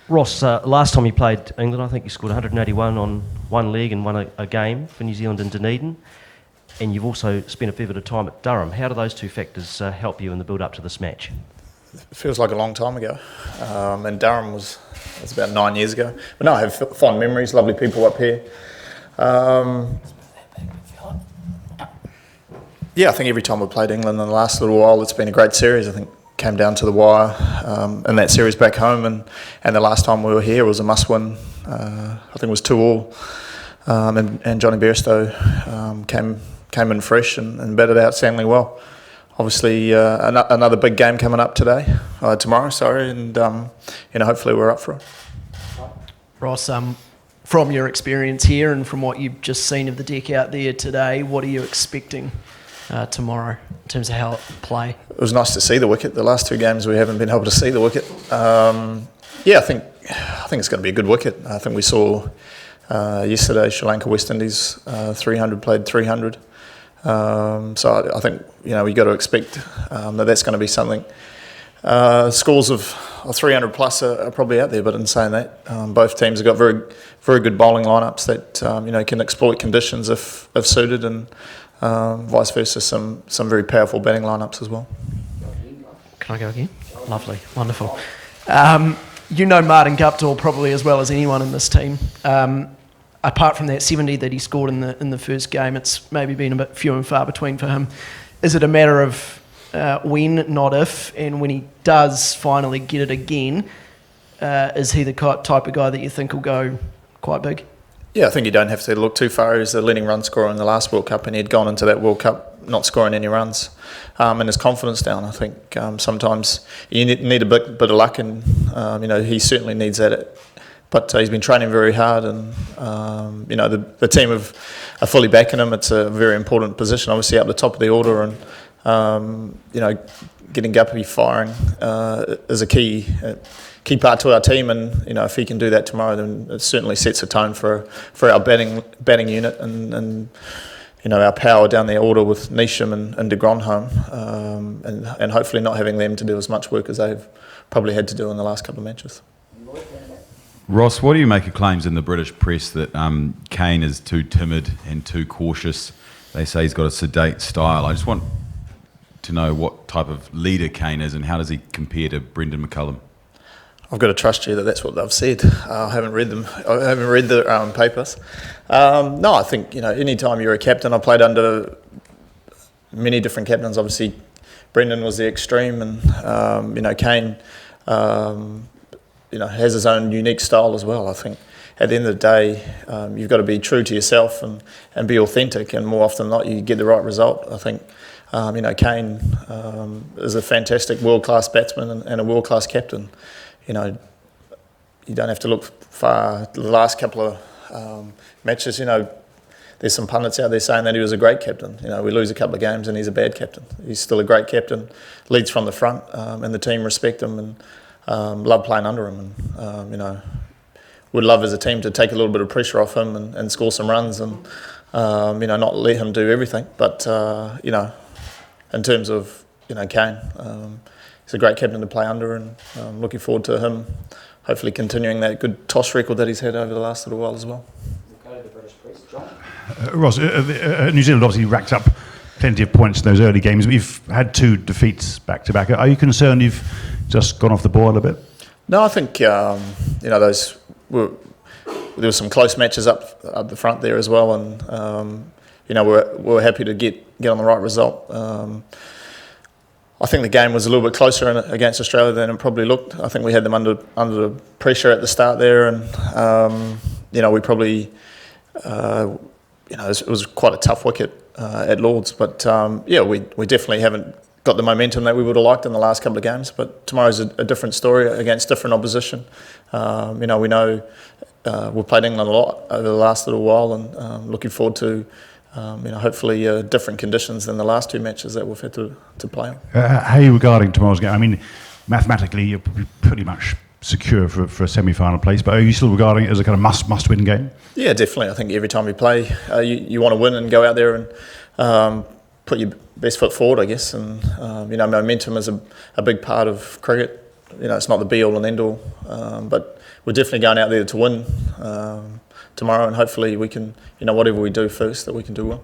Ross, last time you played England, I think you scored 181 on one leg and won a game for New Zealand in Dunedin. And you've also spent a fair bit of time at Durham. How do those two factors help you in the build-up to this match? It feels like a long time ago. And Durham was about 9 years ago. But no, I have fond memories, lovely people up here. Yeah, I think every time we played England in the last little while, it's been a great series. I think came down to the wire in that series back home, and the last time we were here was a must-win. I think it was 2-2, and Johnny Bairstow came in fresh and batted outstandingly well. Obviously, another big game coming up tomorrow, and hopefully we're up for it. Ross, from your experience here and from what you've just seen of the deck out there today, what are you expecting tomorrow in terms of how it will play? It was nice to see the wicket. The last two games we haven't been able to see the wicket. I think it's going to be a good wicket. I think we saw yesterday Sri Lanka West Indies 300 played 300. So I think we got to expect that's going to be something. Scores of 300 plus are probably out there, but in saying that, both teams have got very, very good bowling lineups that can exploit conditions if suited, and vice versa, some very powerful batting lineups as well. Can I go again? Lovely, wonderful. Martin Guptill probably as well as anyone in this team. Apart from that 70 that he scored in the first game, it's maybe been a bit few and far between for him. Is it a matter of when, not if, and when he does finally get it again, is he the type of guy that you think will go quite big? Yeah, I think you don't have to look too far. He was the leading run scorer in the last World Cup, and he'd gone into that World Cup not scoring any runs, and his confidence down. I think sometimes you need a bit of luck, and he certainly needs that. But he's been training very hard, and the team are fully backing him. It's a very important position, obviously up the top of the order, and getting Guppy firing is a key part to our team. And if he can do that tomorrow, then it certainly sets a tone for our batting unit, and our power down the order with Neesham and de Grandhomme, and hopefully not having them to do as much work as they've probably had to do in the last couple of matches. Ross, what do you make of claims in the British press that Kane is too timid and too cautious? They say he's got a sedate style. I just want to know what type of leader Kane is, and how does he compare to Brendan McCullum? I've got to trust you that that's what they've said. I haven't read them. I haven't read the papers. No, I think any time you're a captain, I played under many different captains. Obviously, Brendan was the extreme, and Kane. Has his own unique style as well. I think at the end of the day, you've got to be true to yourself and be authentic, and more often than not, you get the right result. I think, Kane is a fantastic world-class batsman and a world-class captain. You don't have to look far. The last couple of matches, there's some pundits out there saying that he was a great captain. We lose a couple of games and he's a bad captain. He's still a great captain, leads from the front, and the team respect him, and love playing under him, and would love as a team to take a little bit of pressure off him and score some runs, and not let him do everything. But in terms of Kane, he's a great captain to play under, and looking forward to him hopefully continuing that good toss record that he's had over the last little while as well. We'll go to the British press. John? Ross, New Zealand obviously racked up plenty of points in those early games, but you've had 2 defeats back to back. Are you concerned you've just gone off the boil a bit? No, I think there were some close matches up the front there as well, and we're happy to get on the right result. I think the game was a little bit closer against Australia than it probably looked. I think we had them under pressure at the start there, and we probably it was quite a tough wicket at Lords, but we definitely haven't got the momentum that we would have liked in the last couple of games. But tomorrow's a different story against different opposition. We know we've played England a lot over the last little while, and looking forward to hopefully different conditions than the last 2 matches that we've had to play. How are you regarding tomorrow's game? I mean, mathematically you're pretty much secure for a semi-final place, but are you still regarding it as a kind of must-win game? Yeah, definitely. I think every time you play, you want to win and go out there and put your best foot forward, I guess. And momentum is a big part of cricket. it's not the be all and end all, but we're definitely going out there to win tomorrow, and hopefully we can, whatever we do first, that we can do well.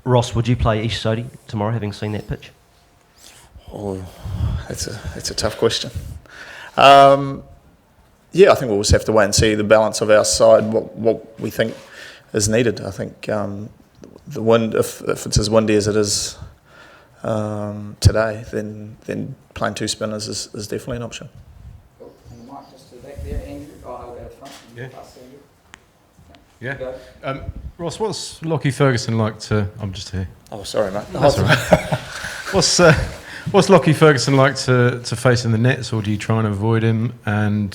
Ross, would you play East Sodi tomorrow, having seen that pitch? Oh, that's a tough question. Yeah, I think we'll just have to wait and see the balance of our side, what we think is needed. I think the wind, if it's as windy as it is today, then playing two spinners is definitely an option. Cool. And the mic just to the back there, Andrew. I'll go to the front. Yeah. Pass to Andrew. Yeah. Go. Ross, what's Lockie Ferguson like to... I'm just here. Oh, sorry, mate. That's all right. What's Lockie Ferguson like to face in the nets, or do you try and avoid him? And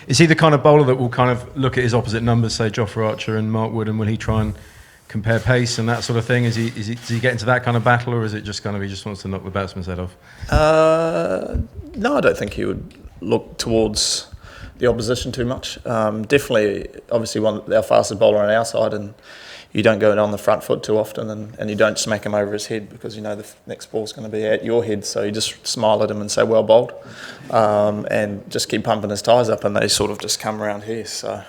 is he the kind of bowler that will kind of look at his opposite numbers, say Jofra Archer and Mark Wood, and will he try and compare pace and that sort of thing? Does he get into that kind of battle, or is it just going to be just wants to knock the batsman's head off? No, I don't think he would look towards the opposition too much. Definitely, obviously, our fastest bowler on our side, and you don't go on the front foot too often, and you don't smack him over his head because the next ball's going to be at your head. So you just smile at him and say, well bowled, and just keep pumping his tyres up, and they sort of just come around here. So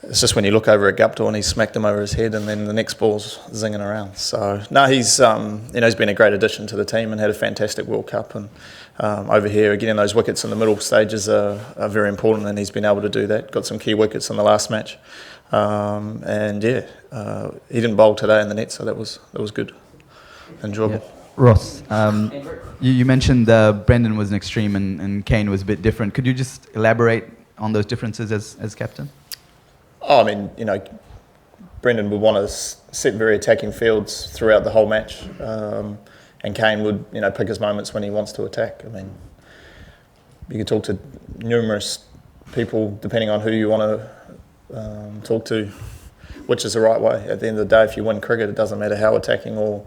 it's just when you look over at Guptill and he's smacked him over his head, and then the next ball's zinging around. So no, he's been a great addition to the team and had a fantastic World Cup, and over here getting those wickets in the middle stages are very important, and he's been able to do that. Got some key wickets in the last match. He didn't bowl today in the net, so that was good, enjoyable. Yeah. Ross, you mentioned Brendan was an extreme and Kane was a bit different. Could you just elaborate on those differences as captain? Oh, I mean, Brendan would want to set very attacking fields throughout the whole match, and Kane would pick his moments when he wants to attack. I mean, you can talk to numerous people depending on who you want to talk to, which is the right way. At the end of the day, if you win cricket, it doesn't matter how attacking or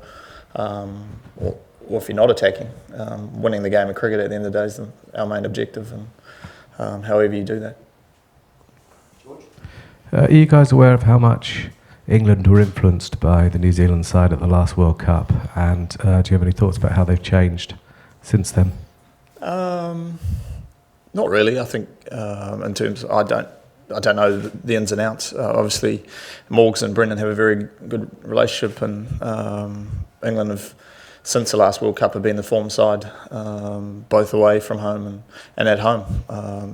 if you're not attacking. Winning the game of cricket at the end of the day is our main objective, and however you do that. Are you guys aware of how much England were influenced by the New Zealand side at the last World Cup, and do you have any thoughts about how they've changed since then? Not really. I think in terms of, I don't know the ins and outs. Obviously, Morgs and Brendan have a very good relationship, and England have, since the last World Cup, have been the form side, both away from home and at home.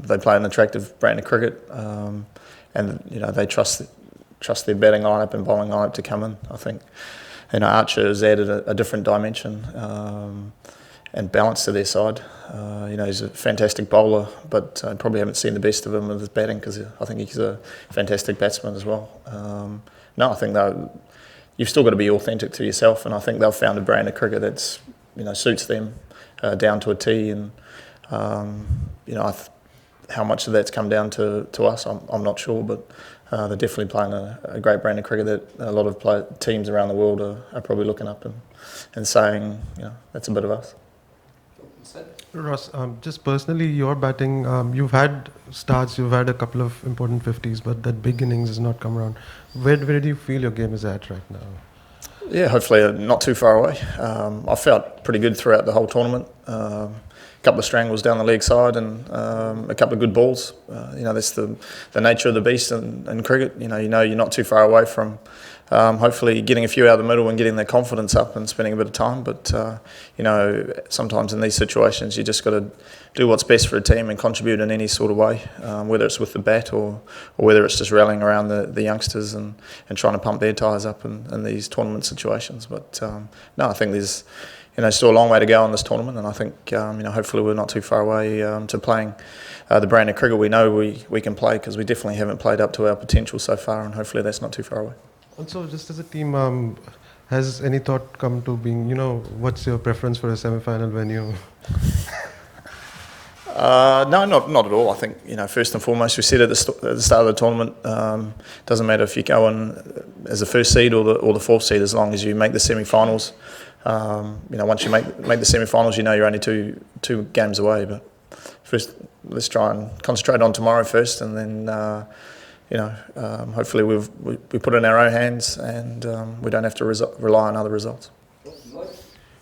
They play an attractive brand of cricket, and they trust their batting lineup and bowling lineup to come in. I think Archer has added a different dimension and balance to their side. He's a fantastic bowler, but I probably haven't seen the best of him with his batting, because I think he's a fantastic batsman as well. I think you've still got to be authentic to yourself, and I think they've found a brand of cricket that's suits them down to a T, and how much of that's come down to us, I'm not sure, but they're definitely playing a great brand of cricket that a lot of teams around the world are probably looking up and saying, that's a bit of us. Ross, just personally, your batting, you've had starts, you've had a couple of important 50s, but that big innings has not come around. Where do you feel your game is at right now? Yeah, hopefully not too far away. I felt pretty good throughout the whole tournament. A couple of strangles down the leg side, and a couple of good balls. That's the nature of the beast in cricket. You're not too far away from hopefully getting a few out of the middle and getting their confidence up and spending a bit of time. But sometimes in these situations you just got to do what's best for a team and contribute in any sort of way, whether it's with the bat or whether it's just rallying around the youngsters and trying to pump their tyres up in these tournament situations. But I think there's still a long way to go in this tournament, and I think hopefully we're not too far away to playing the brand of cricket we know we can play, because we definitely haven't played up to our potential so far, and hopefully that's not too far away. Also, just as a team, has any thought come to being, what's your preference for a semi-final venue? No, not at all. I think first and foremost, we said at the start of the tournament, doesn't matter if you go in as the first seed or the fourth seed, as long as you make the semi-finals. Once you make the semi-finals, you're only two games away. But first, let's try and concentrate on tomorrow first, and then hopefully we put it in our own hands, and we don't have to rely on other results.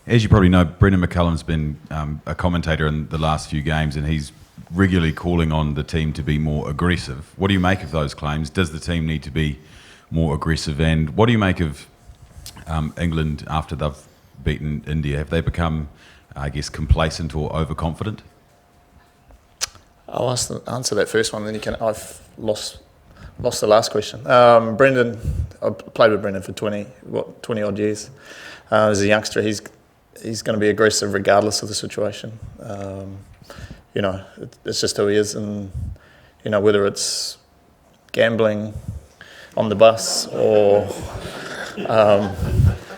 As you probably know, Brendan McCullum's been a commentator in the last few games, and he's regularly calling on the team to be more aggressive. What do you make of those claims? Does the team need to be more aggressive? And what do you make of England after they've beaten India? Have they become, I guess, complacent or overconfident? I'll answer that first one, then you can. I've lost the last question. Brendan, I played with Brendan for 20 odd years. As a youngster, he's going to be aggressive regardless of the situation. It's just who he is, and whether it's gambling on the bus or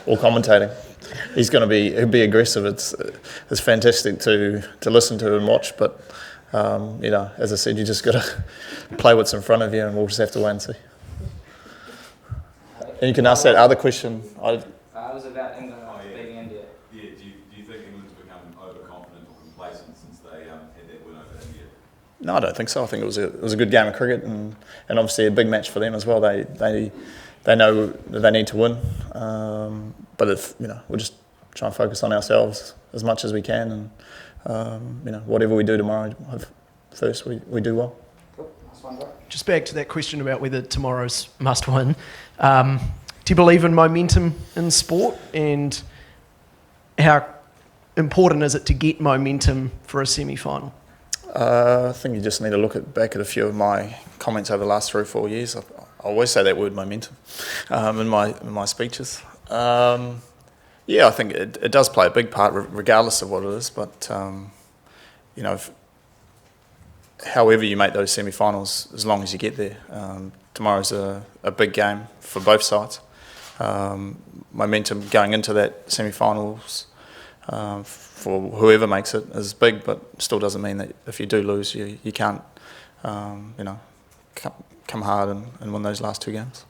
commentating, he'll be aggressive. It's fantastic to listen to and watch, but as I said, you just got to play what's in front of you, and we'll just have to wait and see. And you can ask that other question. It was about England beating India. Yeah, do you think England's become overconfident or complacent since they had that win over India? No, I don't think so. I think it was a good game of cricket, and obviously a big match for them as well. They know that they need to win, but we'll just try and focus on ourselves as much as we can, and whatever we do tomorrow, first we do well. Cool. Nice one, bro. Just back to that question about whether tomorrow's must win. Do you believe in momentum in sport, and how important is it to get momentum for a semi-final? I think you just need to look back at a few of my comments over the last 3 or 4 years. I always say that word momentum in my speeches. Yeah, I think it does play a big part, regardless of what it is. But however you make those semi-finals, as long as you get there, tomorrow's a big game for both sides. Momentum going into that semi-finals for whoever makes it is big, but still doesn't mean that if you do lose, you can't come hard and win those last 2 games.